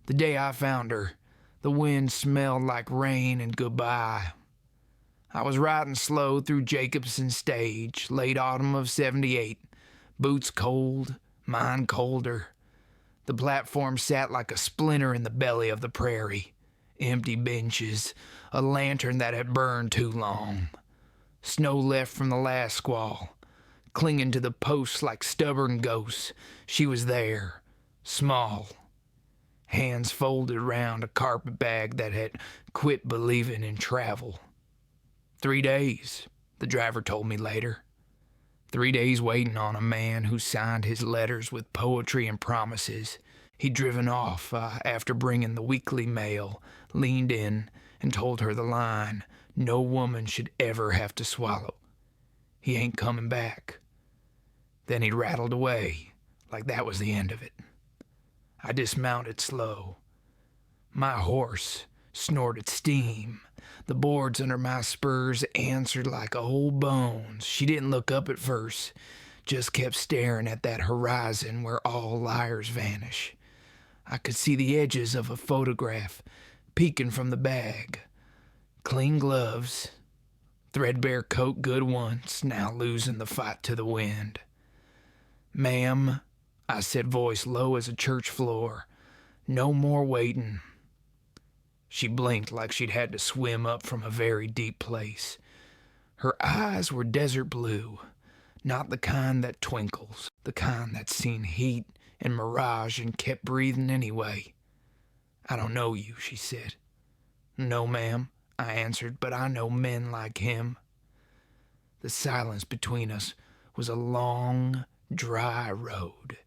The day I found her, the wind smelled like rain and goodbye. I was riding slow through Jacobson Stage, late autumn of '78. Boots cold, mine colder. The platform sat like a splinter in the belly of the prairie. Empty benches, a lantern that had burned too long. Snow left from the last squall. Clinging to the posts like stubborn ghosts, she was there, small. Hands folded round a carpet bag that had quit believing in travel. 3 days, the driver told me later. 3 days waiting on a man who signed his letters with poetry and promises. He'd driven off after bringing the weekly mail, leaned in, and told her the line no woman should ever have to swallow. He ain't coming back. Then he rattled away, like that was the end of it. I dismounted slow. My horse snorted steam. The boards under my spurs answered like old bones. She didn't look up at first, just kept staring at that horizon where all liars vanish. I could see the edges of a photograph peeking from the bag. Clean gloves, threadbare coat good once, now losing the fight to the wind. "Ma'am," I said, voice low as a church floor, "no more waiting." She blinked like she'd had to swim up from a very deep place. Her eyes were desert blue, not the kind that twinkles, the kind that's seen heat and mirage and kept breathing anyway. "I don't know you," she said. "No, ma'am," I answered, "but I know men like him." The silence between us was a long, dry road.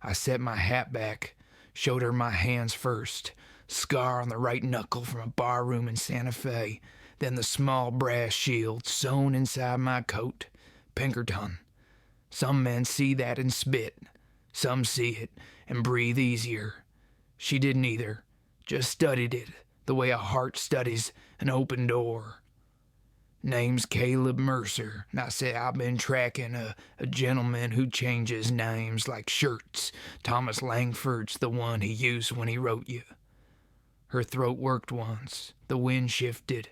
I set my hat back, showed her my hands first, scar on the right knuckle from a barroom in Santa Fe, then the small brass shield sewn inside my coat. Pinkerton. Some men see that and spit. Some see it and breathe easier. She didn't either, just studied it the way a heart studies an open door. "Name's Caleb Mercer," and I said I've been tracking a gentleman who changes names like shirts. Thomas Langford's the one he used when he wrote you. Her throat worked once. The wind shifted.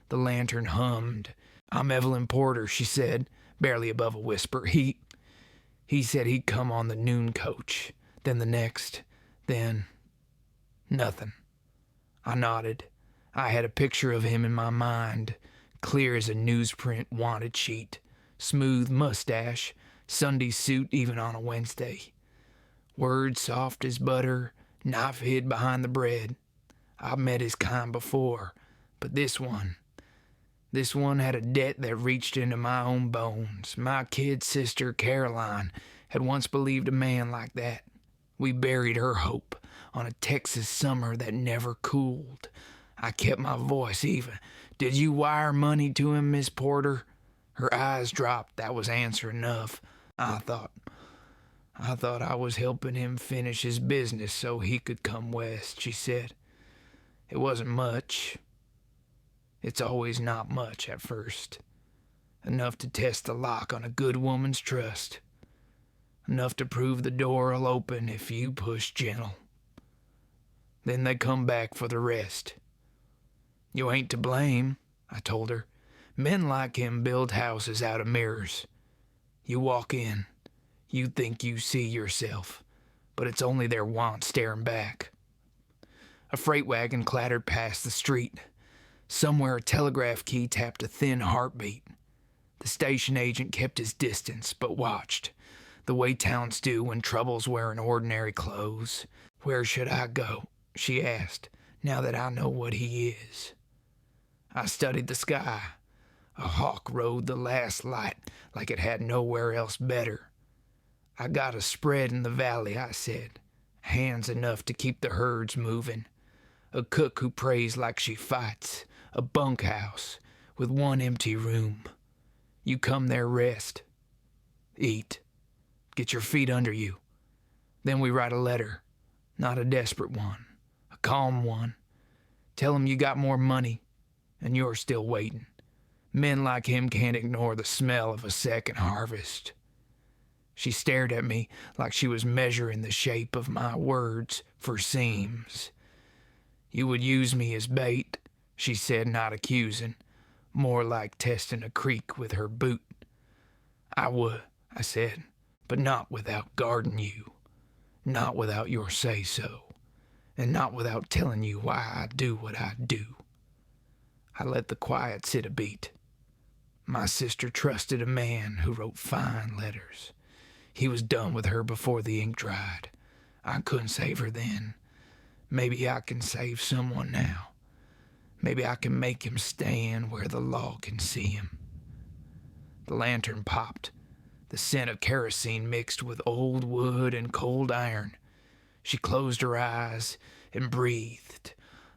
The lantern hummed. "I'm Evelyn Porter," she said, barely above a whisper. He said he'd come on the noon coach, then the next, then nothing. I nodded. I had a picture of him in my mind, clear as a newsprint wanted sheet, smooth mustache, Sunday suit even on a Wednesday. Words soft as butter, knife hid behind the bread. I've met his kind before, but this one had a debt that reached into my own bones. My kid sister, Caroline, had once believed a man like that. We buried her hope on a Texas summer that never cooled. I kept my voice even. "Did you wire money to him, Miss Porter?" Her eyes dropped. That was answer enough. I thought I was helping him finish his business so he could come west, she said. "It wasn't much. It's always not much at first. Enough to test the lock on a good woman's trust. Enough to prove the door'll open if you push gentle. Then they come back for the rest. You ain't to blame," I told her. "Men like him build houses out of mirrors. You walk in, you think you see yourself, but it's only their want staring back." A freight wagon clattered past the street. Somewhere a telegraph key tapped a thin heartbeat. The station agent kept his distance, but watched, the way towns do when trouble's wearing ordinary clothes. "Where should I go?" she asked, "now that I know what he is." I studied the sky. A hawk rode the last light like it had nowhere else better. "I got a spread in the valley," I said. "Hands enough to keep the herds moving. A cook who prays like she fights. A bunkhouse with one empty room. You come there, rest. Eat. Get your feet under you. Then we write a letter. Not a desperate one. A calm one. Tell him you got more money, and you're still waiting. Men like him can't ignore the smell of a second harvest." She stared at me like she was measuring the shape of my words for seams. You would use me as bait, she said, not accusing, more like testing a creek with her boot. I would, I said, but not without guarding you, not without your say-so, and not without telling you why I do what I do. I let the quiet sit a beat. My sister trusted a man who wrote fine letters. He was done with her before the ink dried. I couldn't save her then. Maybe I can save someone now. Maybe I can make him stand where the law can see him. The lantern popped. The scent of kerosene mixed with old wood and cold iron. She closed her eyes and breathed,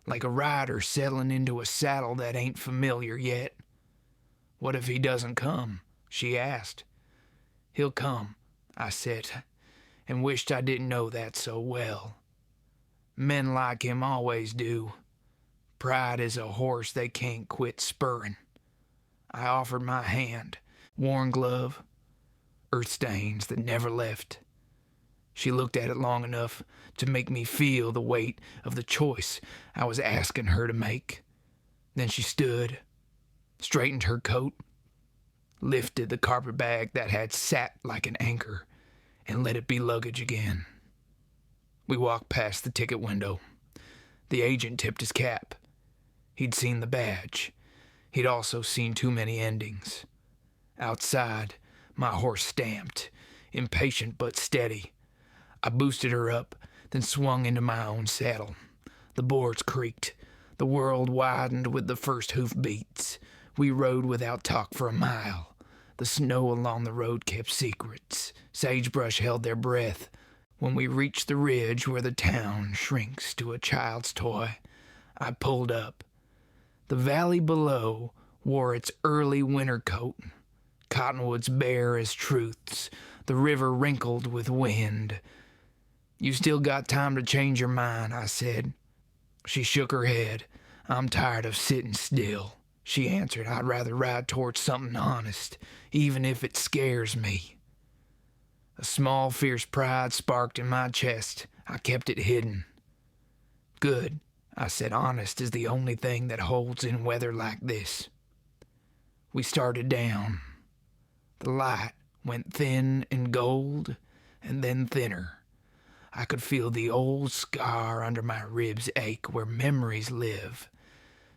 like a rider settling into a saddle that ain't familiar yet. What if he doesn't come? She asked. He'll come, I said, and wished I didn't know that so well. Men like him always do. Pride is a horse they can't quit spurring. I offered my hand, worn glove, earth stains that never left. She looked at it long enough to make me feel the weight of the choice I was asking her to make. Then she stood, straightened her coat, lifted the carpet bag that had sat like an anchor, and let it be luggage again. We walked past the ticket window. The agent tipped his cap. He'd seen the badge. He'd also seen too many endings. Outside, my horse stamped, impatient but steady. I boosted her up, then swung into my own saddle. The boards creaked. The world widened with the first hoof beats. We rode without talk for a mile. The snow along the road kept secrets. Sagebrush held their breath. When we reached the ridge where the town shrinks to a child's toy, I pulled up. The valley below wore its early winter coat. Cottonwoods bare as truths, the river wrinkled with wind. You still got time to change your mind, I said. She shook her head. I'm tired of sitting still. She answered, I'd rather ride towards something honest, even if it scares me. A small, fierce pride sparked in my chest. I kept it hidden. Good, I said, honest is the only thing that holds in weather like this. We started down. The light went thin and gold, and then thinner. I could feel the old scar under my ribs ache where memories live.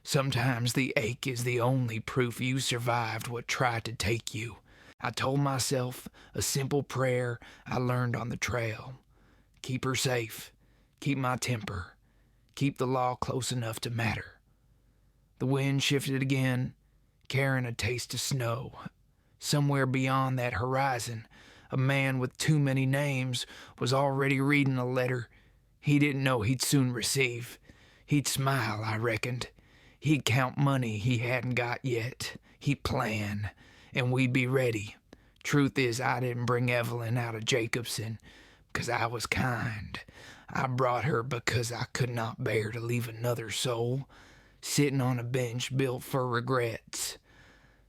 Sometimes the ache is the only proof you survived what tried to take you. I told myself a simple prayer I learned on the trail. Keep her safe. Keep my temper. Keep the law close enough to matter. The wind shifted again, carrying a taste of snow. Somewhere beyond that horizon, a man with too many names was already reading a letter he didn't know he'd soon receive. He'd smile, I reckoned. He'd count money he hadn't got yet. He'd plan, and we'd be ready. Truth is, I didn't bring Evelyn out of Jacobson because I was kind. I brought her because I could not bear to leave another soul sitting on a bench built for regrets.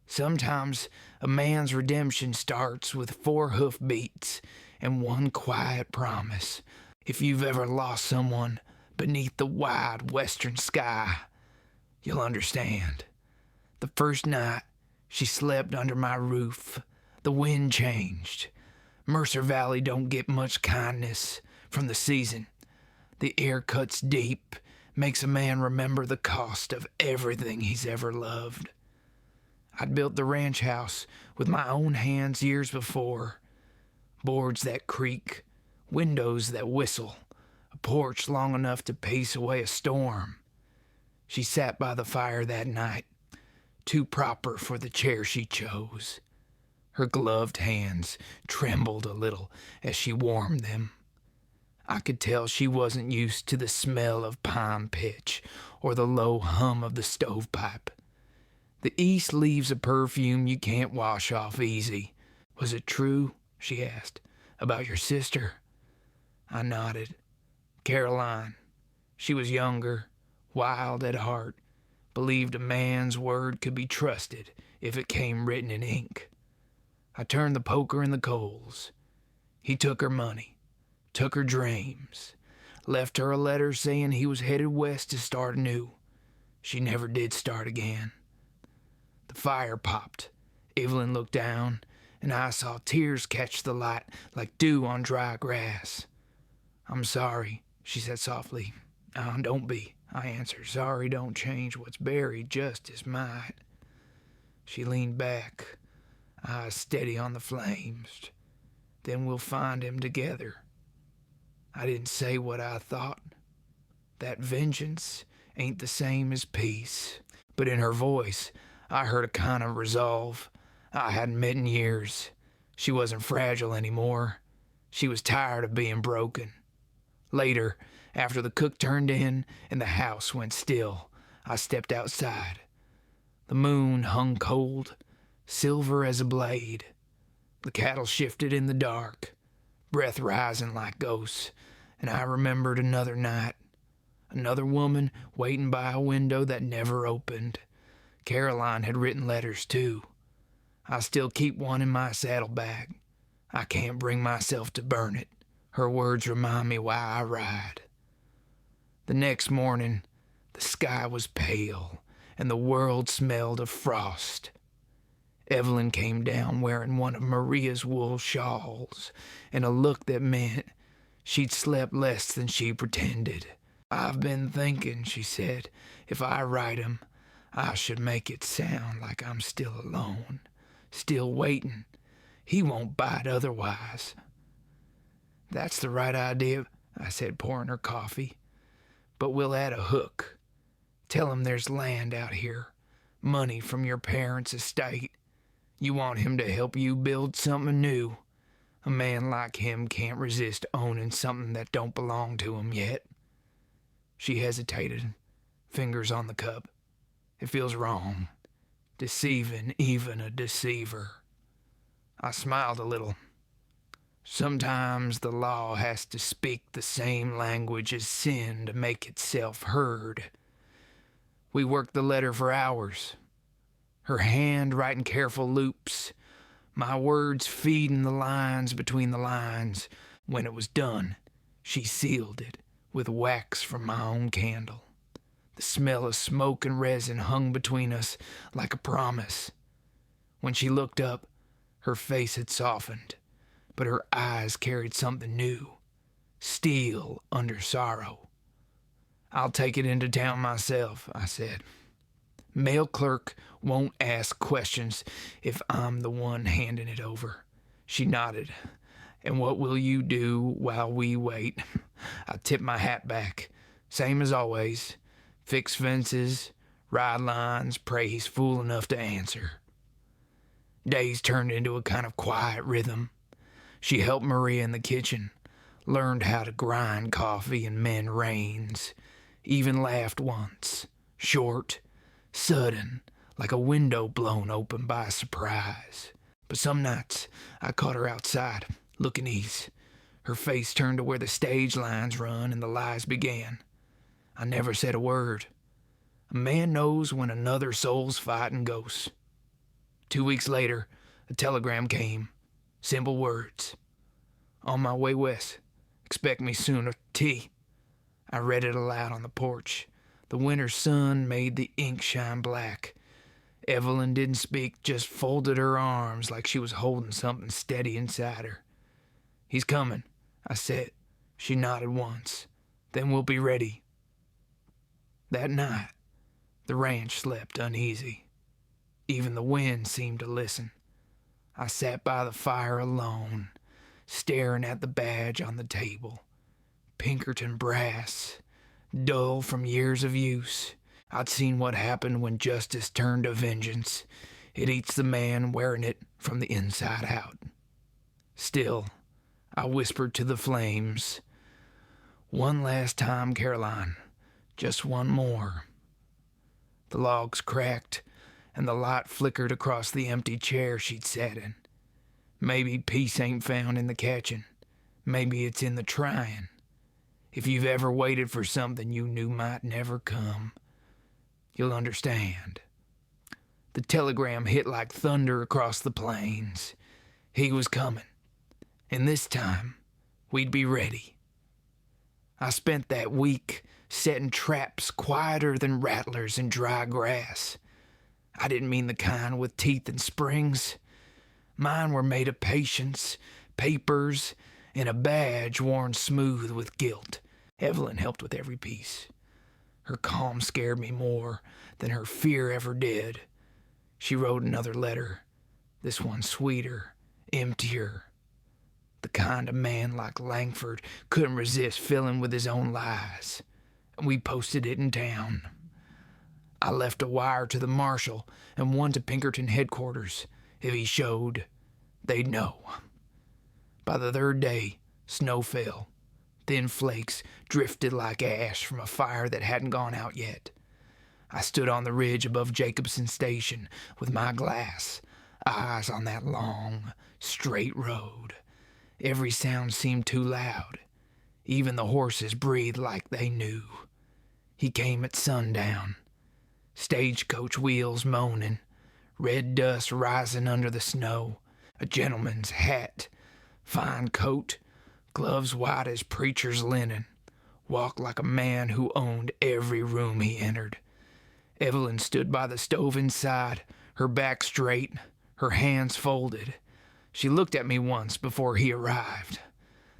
Sometimes a man's redemption starts with 4 hoof beats and one quiet promise. If you've ever lost someone beneath the wide western sky, you'll understand. The first night she slept under my roof, the wind changed. Mercer Valley don't get much kindness from the season. The air cuts deep, makes a man remember the cost of everything he's ever loved. I'd built the ranch house with my own hands years before. Boards that creak, windows that whistle, a porch long enough to pace away a storm. She sat by the fire that night, too proper for the chair she chose. Her gloved hands trembled a little as she warmed them. I could tell she wasn't used to the smell of pine pitch or the low hum of the stovepipe. The east leaves a perfume you can't wash off easy. Was it true, she asked, about your sister? I nodded. Caroline. She was younger, wild at heart, believed a man's word could be trusted if it came written in ink. I turned the poker in the coals. He took her money, took her dreams, Left her a letter saying he was headed west to start anew. She never did start again. The fire popped. Evelyn looked down, and I saw tears catch the light like dew on dry grass. "I'm sorry," she said softly. "Oh, don't be," I answered. "Sorry don't change what's buried, justice might." She leaned back, eyes steady on the flames. "Then we'll find him together." I didn't say what I thought. That vengeance ain't the same as peace. But in her voice, I heard a kind of resolve I hadn't met in years. She wasn't fragile anymore. She was tired of being broken. Later, after the cook turned in and the house went still, I stepped outside. The moon hung cold, silver as a blade. The cattle shifted in the dark, breath rising like ghosts, and I remembered another night. Another woman waiting by a window that never opened. Caroline had written letters, too. I still keep one in my saddlebag. I can't bring myself to burn it. Her words remind me why I ride. The next morning, the sky was pale, and the world smelled of frost. Evelyn came down wearing one of Maria's wool shawls, and a look that meant she'd slept less than she pretended. "I've been thinking," she said, "if I write him, I should make it sound like I'm still alone, still waiting. He won't bite otherwise." "That's the right idea," I said, pouring her coffee. "But we'll add a hook. Tell him there's land out here, money from your parents' estate. You want him to help you build something new. A man like him can't resist owning something that don't belong to him yet." She hesitated, fingers on the cup. "It feels wrong, deceiving even a deceiver." I smiled a little. "Sometimes the law has to speak the same language as sin to make itself heard." We worked the letter for hours, her hand writing careful loops, my words feeding the lines between the lines. When it was done, she sealed it with wax from my own candle. The smell of smoke and resin hung between us like a promise. When she looked up, her face had softened, but her eyes carried something new, steel under sorrow. "I'll take it into town myself," I said. "Mail clerk won't ask questions if I'm the one handing it over." She nodded. "And what will you do while we wait?" I tipped my hat back. "Same as always. Fix fences, ride lines, pray he's fool enough to answer." Days turned into a kind of quiet rhythm. She helped Maria in the kitchen, learned how to grind coffee and mend reins, even laughed once, short, sudden, like a window blown open by surprise. But some nights I caught her outside, looking east, her face turned to where the stage lines run and the lies began. I never said a word. A man knows when another soul's fighting ghosts. 2 weeks later, a telegram came. Simple words. "On my way west. Expect me soon. Tea." I read it aloud on the porch. The winter sun made the ink shine black. Evelyn didn't speak, just folded her arms like she was holding something steady inside her. "He's coming," I said. She nodded once. "Then we'll be ready." That night, the ranch slept uneasy. Even the wind seemed to listen. I sat by the fire alone, staring at the badge on the table. Pinkerton brass, dull from years of use. I'd seen what happened when justice turned to vengeance. It eats the man wearing it from the inside out. Still, I whispered to the flames, "One last time, Caroline. Just one more." The logs cracked, and the light flickered across the empty chair she'd sat in. Maybe peace ain't found in the catching. Maybe it's in the trying. If you've ever waited for something you knew might never come, you'll understand. The telegram hit like thunder across the plains. He was coming, and this time we'd be ready. I spent that week setting traps quieter than rattlers in dry grass. I didn't mean the kind with teeth and springs. Mine were made of patience, papers, and a badge worn smooth with guilt. Evelyn helped with every piece. Her calm scared me more than her fear ever did. She wrote another letter, this one sweeter, emptier. The kind of man like Langford couldn't resist filling with his own lies. We posted it in town. I left a wire to the marshal and one to Pinkerton headquarters. If he showed, they'd know. By the third day, snow fell. Thin flakes drifted like ash from a fire that hadn't gone out yet. I stood on the ridge above Jacobson Station with my glass, eyes on that long, straight road. Every sound seemed too loud. Even the horses breathed like they knew. He came at sundown. Stagecoach wheels moaning, red dust rising under the snow, a gentleman's hat, fine coat, gloves white as preacher's linen, walked like a man who owned every room he entered. Evelyn stood by the stove inside, her back straight, her hands folded. She looked at me once before he arrived.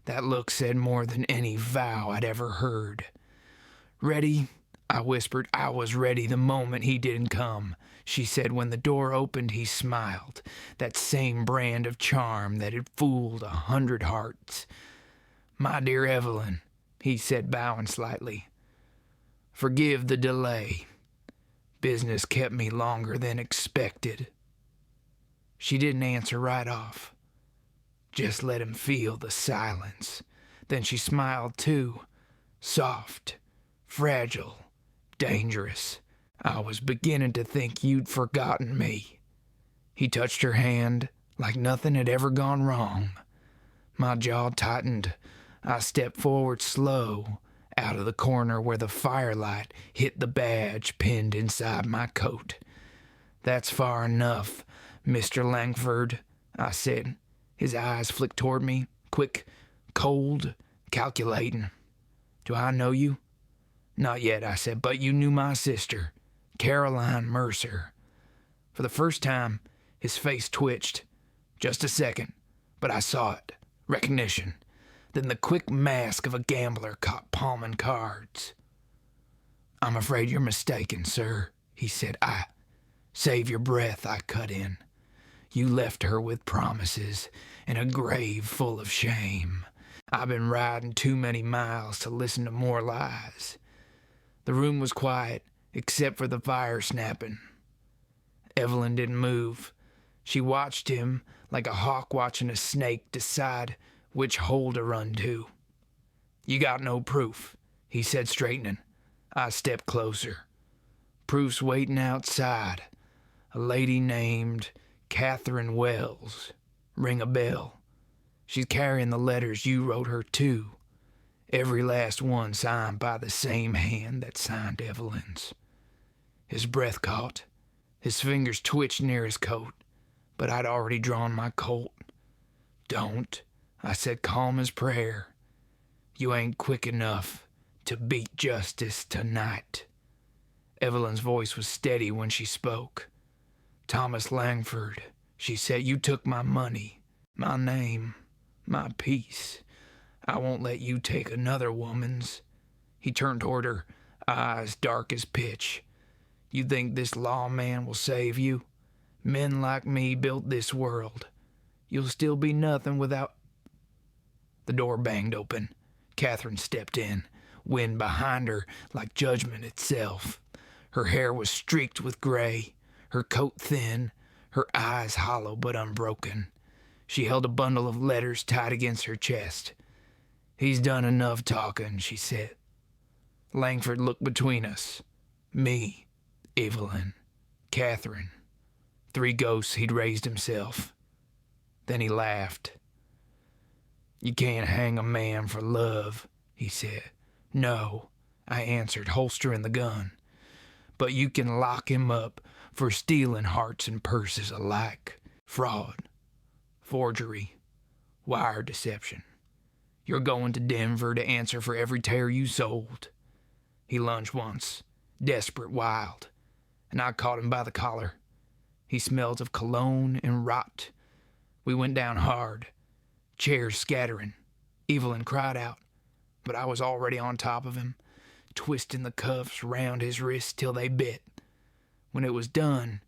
That look said more than any vow I'd ever heard. "Ready?" I whispered. "I was ready the moment he didn't come." She said when the door opened he smiled, that same brand of charm that had fooled 100 hearts. "My dear Evelyn," he said, bowing slightly, "forgive the delay. Business kept me longer than expected." She didn't answer right off. Just let him feel the silence. Then she smiled too, soft, fragile, dangerous. "I was beginning to think you'd forgotten me." He touched her hand like nothing had ever gone wrong. My jaw tightened. I stepped forward slow, out of the corner where the firelight hit the badge pinned inside my coat. "That's far enough, Mr. Langford," I said. His eyes flicked toward me, quick, cold, calculating. "Do I know you?" "Not yet," I said, "but you knew my sister, Caroline Mercer." For the first time, his face twitched. Just a second, but I saw it. Recognition. Then the quick mask of a gambler caught palming cards. "I'm afraid you're mistaken, sir," he said. Save your breath," I cut in. "You left her with promises and a grave full of shame. I've been riding too many miles to listen to more lies." The room was quiet, except for the fire snapping. Evelyn didn't move. She watched him like a hawk watching a snake decide which hole to run to. "You got no proof," he said, straightening. I stepped closer. "Proof's waiting outside. A lady named Catherine Wells. Ring a bell. She's carrying the letters you wrote her too. Every last one signed by the same hand that signed Evelyn's." His breath caught. His fingers twitched near his coat, but I'd already drawn my Colt. "Don't," I said, calm as prayer. "You ain't quick enough to beat justice tonight." Evelyn's voice was steady when she spoke. "Thomas Langford," she said, "you took my money, my name, my peace. I won't let you take another woman's." He turned toward her, eyes dark as pitch. "You think this lawman will save you? Men like me built this world. You'll still be nothing without—" The door banged open. Catherine stepped in, wind behind her like judgment itself. Her hair was streaked with gray, her coat thin, her eyes hollow but unbroken. She held a bundle of letters tight against her chest. "He's done enough talking," she said. Langford looked between us. Me, Evelyn, Catherine. 3 ghosts he'd raised himself. Then he laughed. "You can't hang a man for love," he said. "No," I answered, holstering the gun. "But you can lock him up for stealing hearts and purses alike. Fraud, forgery, wire deception. You're going to Denver to answer for every tear you sold." He lunged once, desperate, wild, and I caught him by the collar. He smelled of cologne and rot. We went down hard, chairs scattering. Evelyn cried out, but I was already on top of him, twisting the cuffs round his wrists till they bit. When it was done,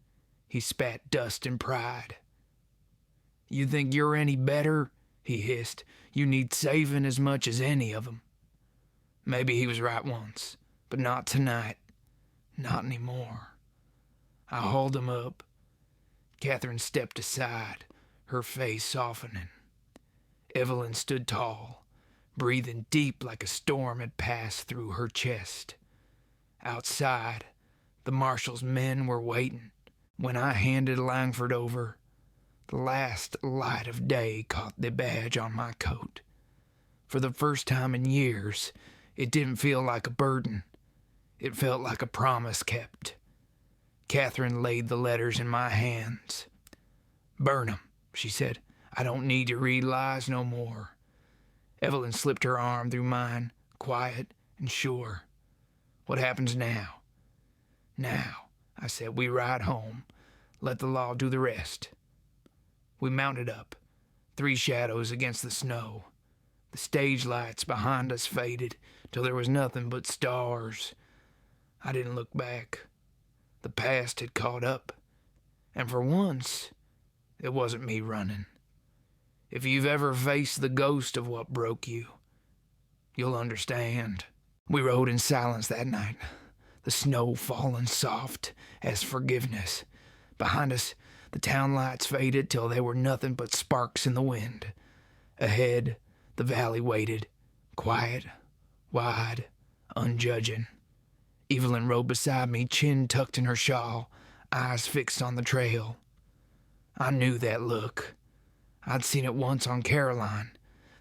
he spat dust and pride. "You think you're any better?" he hissed. "You need saving as much as any of them." Maybe he was right once, but not tonight. Not anymore. I hauled him up. Catherine stepped aside, her face softening. Evelyn stood tall, breathing deep like a storm had passed through her chest. Outside, the marshal's men were waiting. When I handed Langford over, the last light of day caught the badge on my coat. For the first time in years, it didn't feel like a burden. It felt like a promise kept. Catherine laid the letters in my hands. "Burn 'em," she said. "I don't need to read lies no more." Evelyn slipped her arm through mine, quiet and sure. "What happens now?" "Now," I said, "we ride home. Let the law do the rest." We mounted up, 3 shadows against the snow. The stage lights behind us faded till there was nothing but stars. I didn't look back. The past had caught up, and for once, it wasn't me running. If you've ever faced the ghost of what broke you, you'll understand. We rode in silence that night, the snow falling soft as forgiveness. Behind us, the town lights faded till they were nothing but sparks in the wind. Ahead, the valley waited, quiet, wide, unjudging. Evelyn rode beside me, chin tucked in her shawl, eyes fixed on the trail. I knew that look. I'd seen it once on Caroline,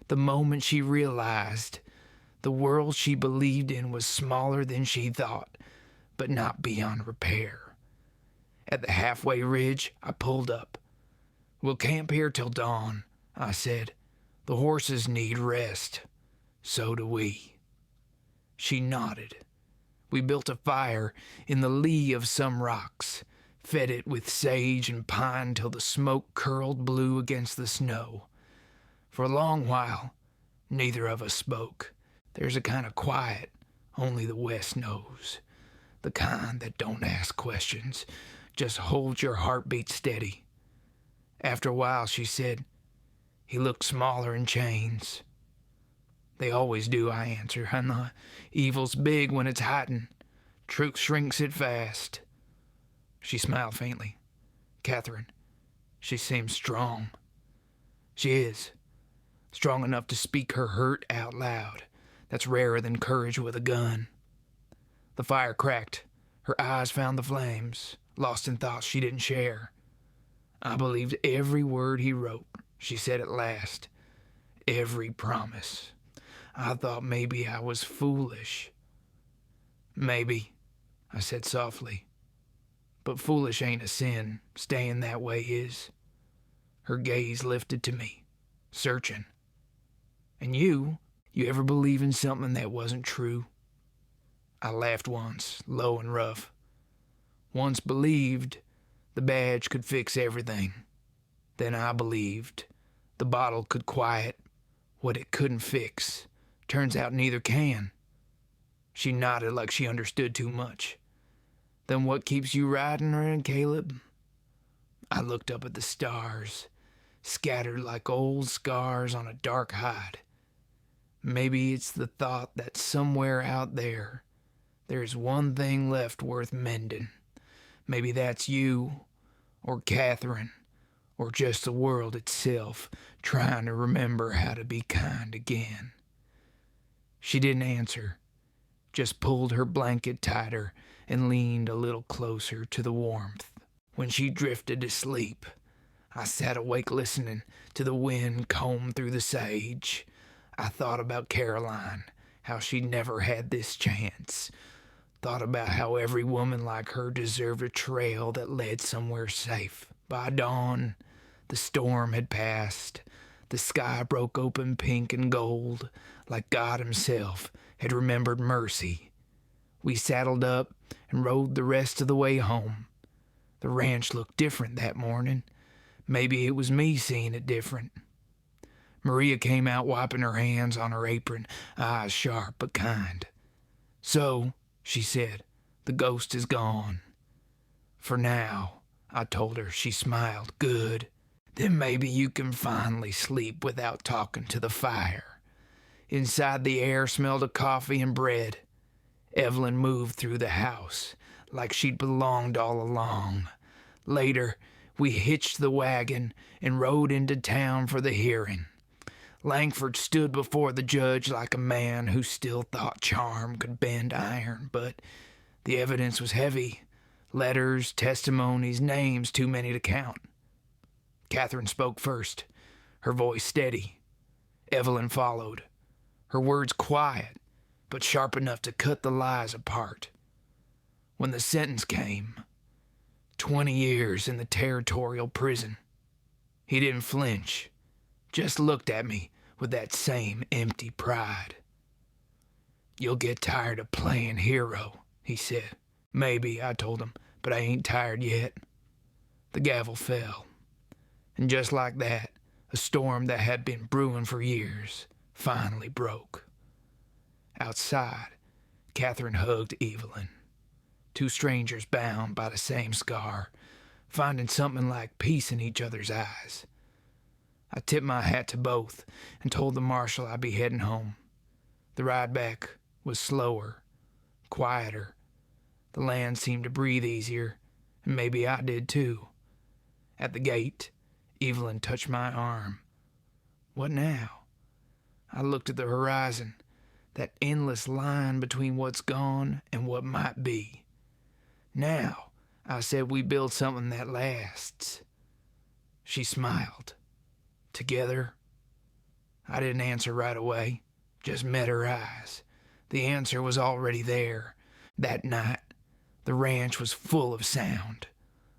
the moment she realized the world she believed in was smaller than she thought, but not beyond repair. At the halfway ridge, I pulled up. "We'll camp here till dawn," I said. "The horses need rest. So do we." She nodded. We built a fire in the lee of some rocks, fed it with sage and pine till the smoke curled blue against the snow. For a long while, neither of us spoke. There's a kind of quiet only the West knows, the kind that don't ask questions, just holds your heartbeat steady. After a while, she said, "He looked smaller in chains." "They always do," I answered. "I know evil's big when it's hiding. Truth shrinks it fast." She smiled faintly. "Catherine, she seems strong." "She is. Strong enough to speak her hurt out loud. That's rarer than courage with a gun." The fire cracked. Her eyes found the flames, lost in thoughts she didn't share. "I believed every word he wrote," she said at last. "Every promise. I thought maybe I was foolish." "Maybe," I said softly. "But foolish ain't a sin. Staying that way is." Her gaze lifted to me, searching. "And you ever believe in something that wasn't true?" I laughed once, low and rough. "Once believed the badge could fix everything. Then I believed the bottle could quiet what it couldn't fix. Turns out neither can." She nodded like she understood too much. "Then what keeps you riding around, Caleb?" I looked up at the stars, scattered like old scars on a dark hide. "Maybe it's the thought that somewhere out there, there's one thing left worth mending. Maybe that's you, or Catherine, or just the world itself trying to remember how to be kind again." She didn't answer, just pulled her blanket tighter and leaned a little closer to the warmth. When she drifted to sleep, I sat awake listening to the wind comb through the sage. I thought about Caroline, how she never had this chance. Thought about how every woman like her deserved a trail that led somewhere safe. By dawn, the storm had passed. The sky broke open pink and gold, like God himself had remembered mercy. We saddled up and rode the rest of the way home. The ranch looked different that morning. Maybe it was me seeing it different. Maria came out wiping her hands on her apron, eyes sharp but kind. "So," she said, "the ghost is gone." "For now," I told her. She smiled. "Good. Then maybe you can finally sleep without talking to the fire." Inside, the air smelled of coffee and bread. Evelyn moved through the house like she'd belonged all along. Later, we hitched the wagon and rode into town for the hearing. Langford stood before the judge like a man who still thought charm could bend iron, but the evidence was heavy. Letters, testimonies, names too many to count. Catherine spoke first, her voice steady. Evelyn followed, her words quiet, but sharp enough to cut the lies apart. When the sentence came, 20 years in the territorial prison, he didn't flinch, just looked at me with that same empty pride. "You'll get tired of playing hero," he said. "Maybe," I told him, "but I ain't tired yet." The gavel fell, and just like that, a storm that had been brewing for years finally broke. Outside, Catherine hugged Evelyn. Two strangers bound by the same scar, finding something like peace in each other's eyes. I tipped my hat to both and told the marshal I'd be heading home. The ride back was slower, quieter. The land seemed to breathe easier, and maybe I did too. At the gate, Evelyn touched my arm. "What now?" I looked at the horizon, that endless line between what's gone and what might be. "Now," I said, "we build something that lasts." She smiled. "Together?" I didn't answer right away, just met her eyes. The answer was already there. That night, the ranch was full of sound.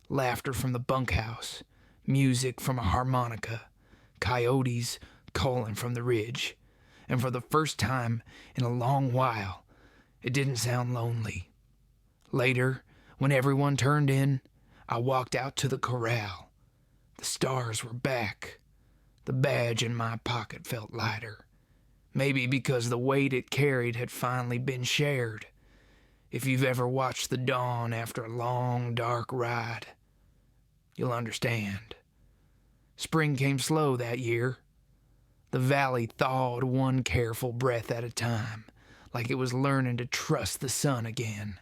Laughter from the bunkhouse, music from a harmonica, coyotes calling from the ridge. And for the first time in a long while, it didn't sound lonely. Later, when everyone turned in, I walked out to the corral. The stars were back. The badge in my pocket felt lighter. Maybe because the weight it carried had finally been shared. If you've ever watched the dawn after a long, dark ride, you'll understand. Spring came slow that year. The valley thawed one careful breath at a time, like it was learning to trust the sun again.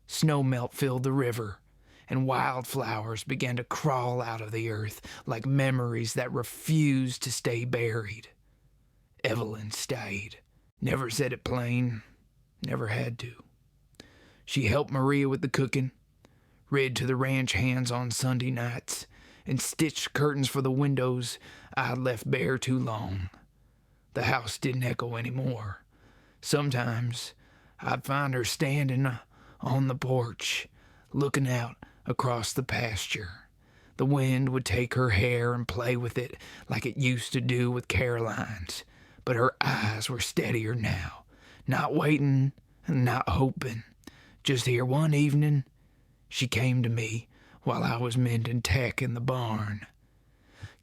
Snowmelt filled the river, and wildflowers began to crawl out of the earth like memories that refused to stay buried. Evelyn stayed. Never said it plain, never had to. She helped Maria with the cooking, read to the ranch hands on Sunday nights, and stitched curtains for the windows I'd left bare too long. The house didn't echo anymore. Sometimes I'd find her standing on the porch, looking out across the pasture. The wind would take her hair and play with it like it used to do with Caroline's, but her eyes were steadier now, not waiting and not hoping. Just here one evening, she came to me while I was mending tack in the barn.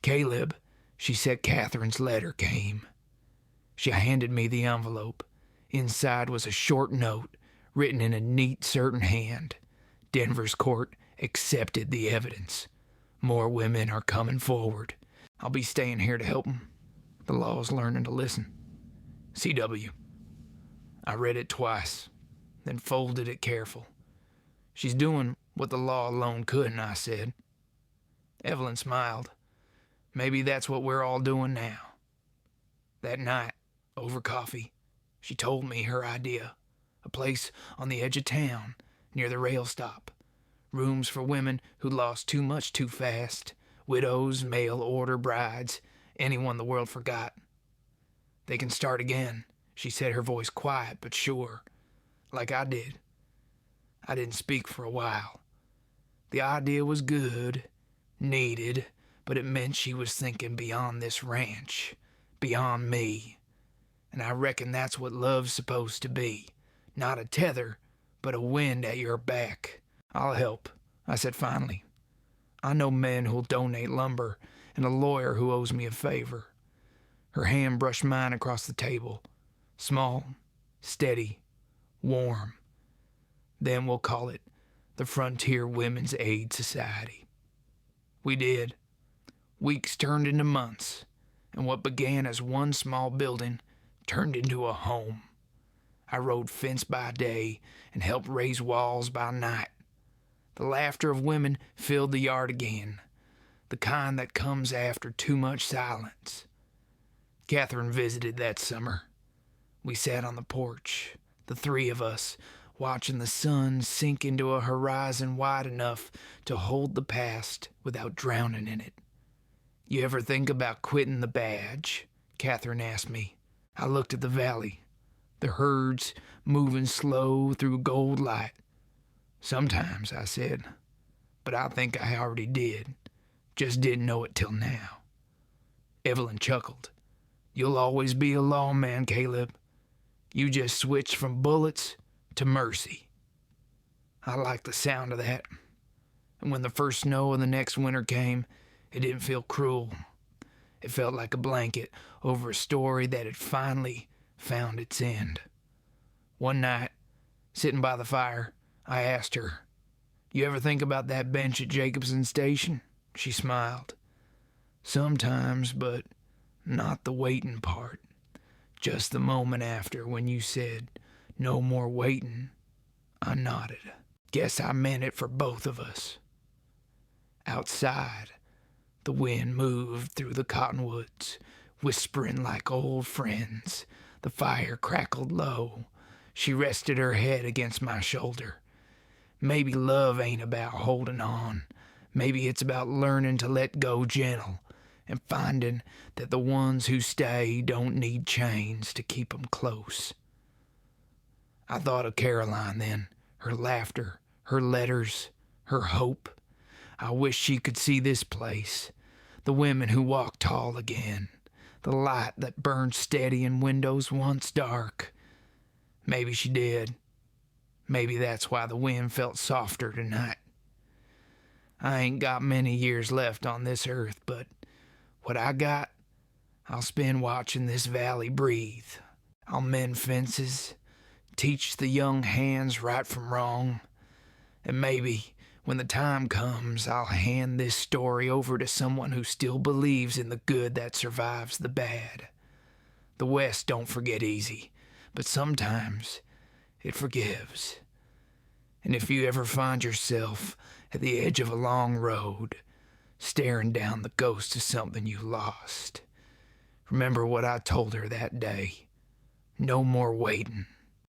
"Caleb," she said, "Catherine's letter came." She handed me the envelope. Inside was a short note, written in a neat, certain hand. "Denver's court accepted the evidence. More women are coming forward. I'll be staying here to help them. The law's learning to listen. C.W." I read it twice, then folded it careful. "She's doing what the law alone couldn't," I said. Evelyn smiled. "Maybe that's what we're all doing now." That night, over coffee, she told me her idea. A place on the edge of town, near the rail stop. Rooms for women who lost too much too fast. Widows, mail-order brides, anyone the world forgot. "They can start again," she said, her voice quiet but sure. Like I did. I didn't speak for a while. The idea was good, needed, but it meant she was thinking beyond this ranch, beyond me. And I reckon that's what love's supposed to be. Not a tether, but a wind at your back. I'll help, I said finally. I know men who'll donate lumber and a lawyer who owes me a favor. Her hand brushed mine across the table. Small, steady, warm. Then we'll call it the Frontier Women's Aid Society. We did. Weeks turned into months, and what began as one small building turned into a home. I rode fence by day and helped raise walls by night. The laughter of women filled the yard again, the kind that comes after too much silence. Catherine visited that summer. We sat on the porch, the three of us, watching the sun sink into a horizon wide enough to hold the past without drowning in it. "You ever think about quitting the badge?" Catherine asked me. I looked at the valley, the herds moving slow through gold light. "Sometimes," I said, "but I think I already did. Just didn't know it till now." Evelyn chuckled. "You'll always be a lawman, Caleb. You just switched from bullets to mercy." I liked the sound of that. And when the first snow of the next winter came, it didn't feel cruel. It felt like a blanket over a story that had finally found its end. One night, sitting by the fire, I asked her, "You ever think about that bench at Jacobson Station?" She smiled. "Sometimes, but not the waiting part. Just the moment after when you said, 'No more waiting,' I nodded. Guess I meant it for both of us." Outside, the wind moved through the cottonwoods, whispering like old friends. The fire crackled low. She rested her head against my shoulder. Maybe love ain't about holding on. Maybe it's about learning to let go gentle and finding that the ones who stay don't need chains to keep 'em close. I thought of Caroline then, her laughter, her letters, her hope. I wish she could see this place, the women who walk tall again, the light that burned steady in windows once dark. Maybe she did. Maybe that's why the wind felt softer tonight. I ain't got many years left on this earth, but what I got, I'll spend watching this valley breathe. I'll mend fences, teach the young hands right from wrong, and maybe when the time comes, I'll hand this story over to someone who still believes in the good that survives the bad. The West don't forget easy, but sometimes it forgives. And if you ever find yourself at the edge of a long road, staring down the ghost of something you lost, remember what I told her that day. No more waiting.